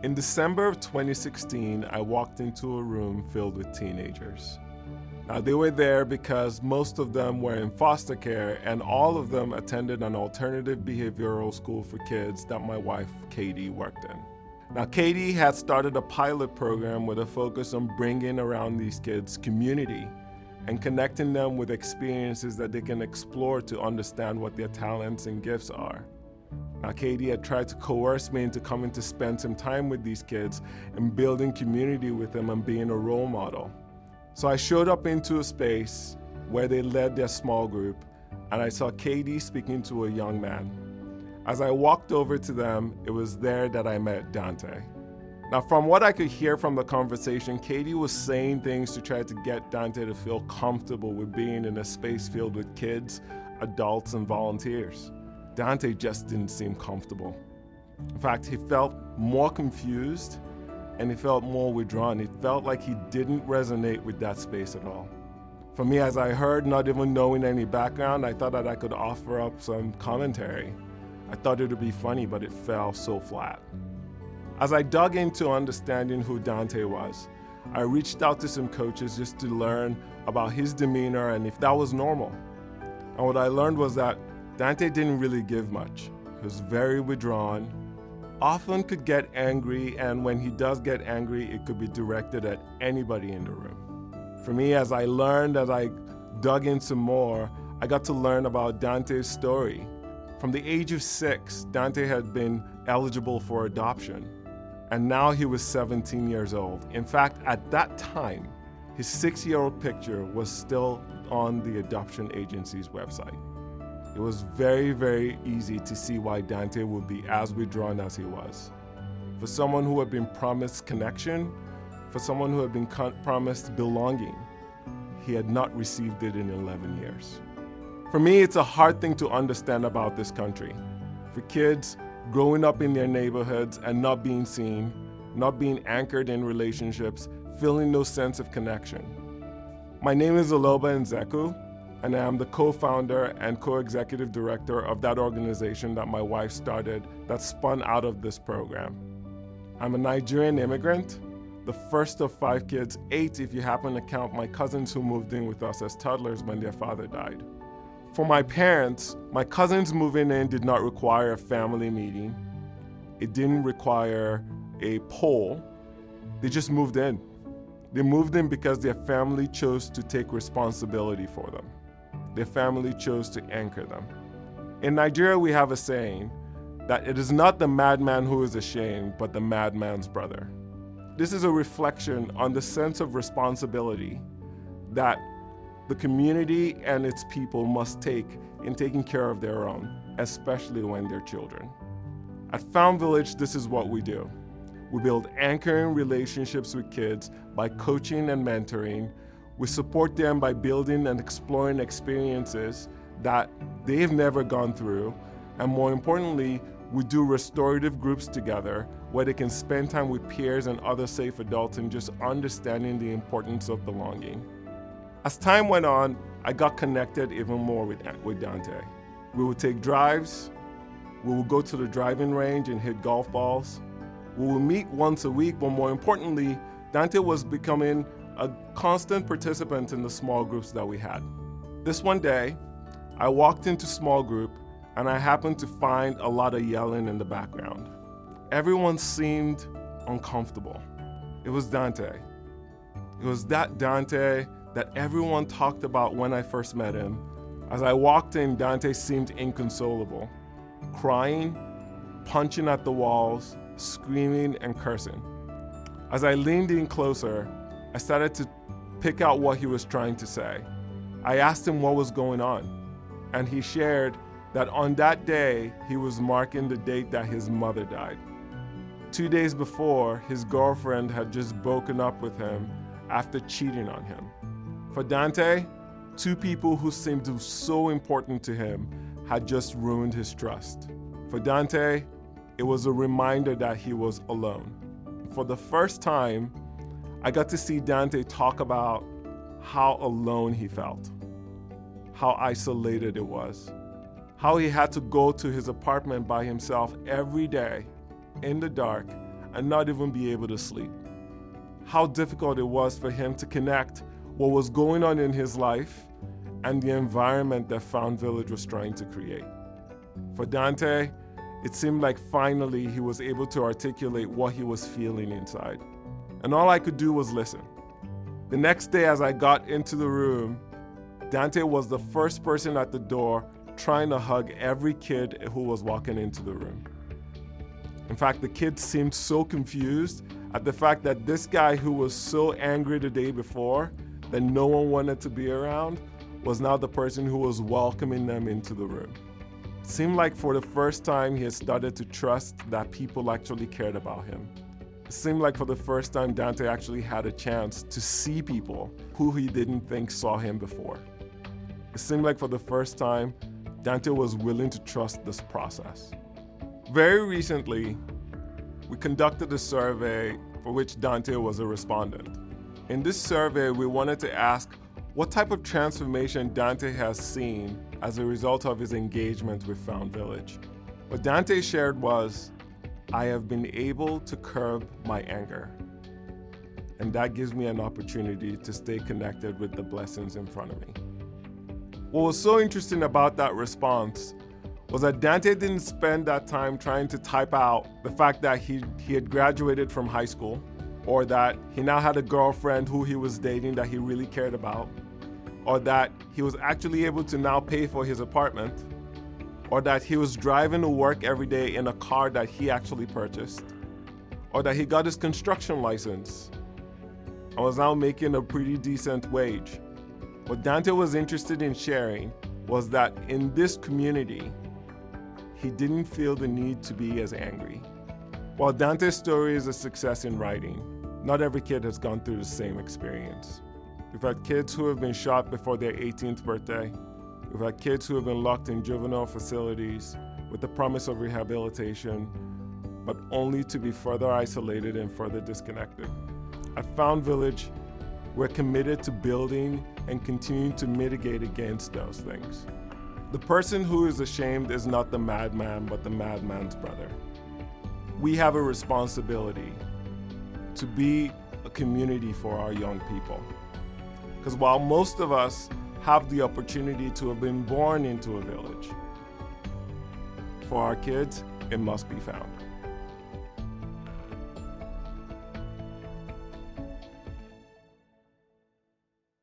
In December of 2016, I walked into a room filled with teenagers. Now, they were there because most of them were in foster care and all of them attended an alternative behavioral school for kids that my wife, Katie, worked in. Now, Katie had started a pilot program with a focus on bringing around these kids community and connecting them with experiences that they can explore to understand what their talents and gifts are. Now, Katie had tried to coerce me into coming to spend some time with these kids and building community with them and being a role model. So I showed up into a space where they led their small group, and I saw Katie speaking to a young man. As I walked over to them, it was there that I met Dante. Now, from what I could hear from the conversation, Katie was saying things to try to get Dante to feel comfortable with being in a space filled with kids, adults, and volunteers. Dante just didn't seem comfortable. In fact, he felt more confused and he felt more withdrawn. He felt like he didn't resonate with that space at all. For me, as I heard, not even knowing any background, I thought that I could offer up some commentary. I thought it would be funny, but it fell so flat. As I dug into understanding who Dante was, I reached out to some coaches just to learn about his demeanor and if that was normal. And what I learned was that Dante didn't really give much. He was very withdrawn, often could get angry, and when he does get angry, it could be directed at anybody in the room. For me, as I dug in some more, I got to learn about Dante's story. From the age of 6, Dante had been eligible for adoption, and now he was 17 years old. In fact, at that time, his 6-year-old picture was still on the adoption agency's website. It was very, very easy to see why Dante would be as withdrawn as he was. For someone who had been promised connection, for someone who had been promised belonging, he had not received it in 11 years. For me, it's a hard thing to understand about this country. For kids growing up in their neighborhoods and not being seen, not being anchored in relationships, feeling no sense of connection. My name is Illoba Nzekwu, and I am the co-founder and co-executive director of that organization that my wife started that spun out of this program. I'm a Nigerian immigrant, the first of 5 kids, 8 if you happen to count my cousins who moved in with us as toddlers when their father died. For my parents, my cousins moving in did not require a family meeting. It didn't require a poll. They just moved in. They moved in because their family chose to take responsibility for them. Their family chose to anchor them. In Nigeria, we have a saying that it is not the madman who is ashamed, but the madman's brother. This is a reflection on the sense of responsibility that the community and its people must take in taking care of their own, especially when they're children. At Found Village, this is what we do. We build anchoring relationships with kids by coaching and mentoring. We support them by building and exploring experiences that they've never gone through. And more importantly, we do restorative groups together where they can spend time with peers and other safe adults and just understanding the importance of belonging. As time went on, I got connected even more with Dante. We would take drives, we would go to the driving range and hit golf balls. We would meet once a week, but more importantly, Dante was becoming a constant participant in the small groups that we had. This one day, I walked into small group and I happened to find a lot of yelling in the background. Everyone seemed uncomfortable. It was Dante. It was that Dante that everyone talked about when I first met him. As I walked in, Dante seemed inconsolable, crying, punching at the walls, screaming and cursing. As I leaned in closer, I started to pick out what he was trying to say. I asked him what was going on, and he shared that on that day, he was marking the date that his mother died. 2 days before, his girlfriend had just broken up with him after cheating on him. For Dante, 2 people who seemed so important to him had just ruined his trust. For Dante, it was a reminder that he was alone. For the first time, I got to see Dante talk about how alone he felt, how isolated it was, how he had to go to his apartment by himself every day in the dark and not even be able to sleep. How difficult it was for him to connect what was going on in his life and the environment that Found Village was trying to create. For Dante, it seemed like finally he was able to articulate what he was feeling inside. And all I could do was listen. The next day as I got into the room, Dante was the first person at the door trying to hug every kid who was walking into the room. In fact, the kids seemed so confused at the fact that this guy who was so angry the day before that no one wanted to be around was now the person who was welcoming them into the room. It seemed like for the first time he had started to trust that people actually cared about him. It seemed like for the first time Dante actually had a chance to see people who he didn't think saw him before. It seemed like for the first time Dante was willing to trust this process. Very recently, we conducted a survey for which Dante was a respondent. In this survey, we wanted to ask what type of transformation Dante has seen as a result of his engagement with Found Village. What Dante shared was, I have been able to curb my anger. And that gives me an opportunity to stay connected with the blessings in front of me. What was so interesting about that response was that Dante didn't spend that time trying to type out the fact that he had graduated from high school, or that he now had a girlfriend who he was dating that he really cared about, or that he was actually able to now pay for his apartment, or that he was driving to work every day in a car that he actually purchased, or that he got his construction license and was now making a pretty decent wage. What Dante was interested in sharing was that in this community, he didn't feel the need to be as angry. While Dante's story is a success in writing, not every kid has gone through the same experience. We've had kids who have been shot before their 18th birthday. We've had kids who have been locked in juvenile facilities with the promise of rehabilitation, but only to be further isolated and further disconnected. At Found Village, we're committed to building and continuing to mitigate against those things. The person who is ashamed is not the madman, but the madman's brother. We have a responsibility to be a community for our young people. Because while most of us have the opportunity to have been born into a village, for our kids, it must be found.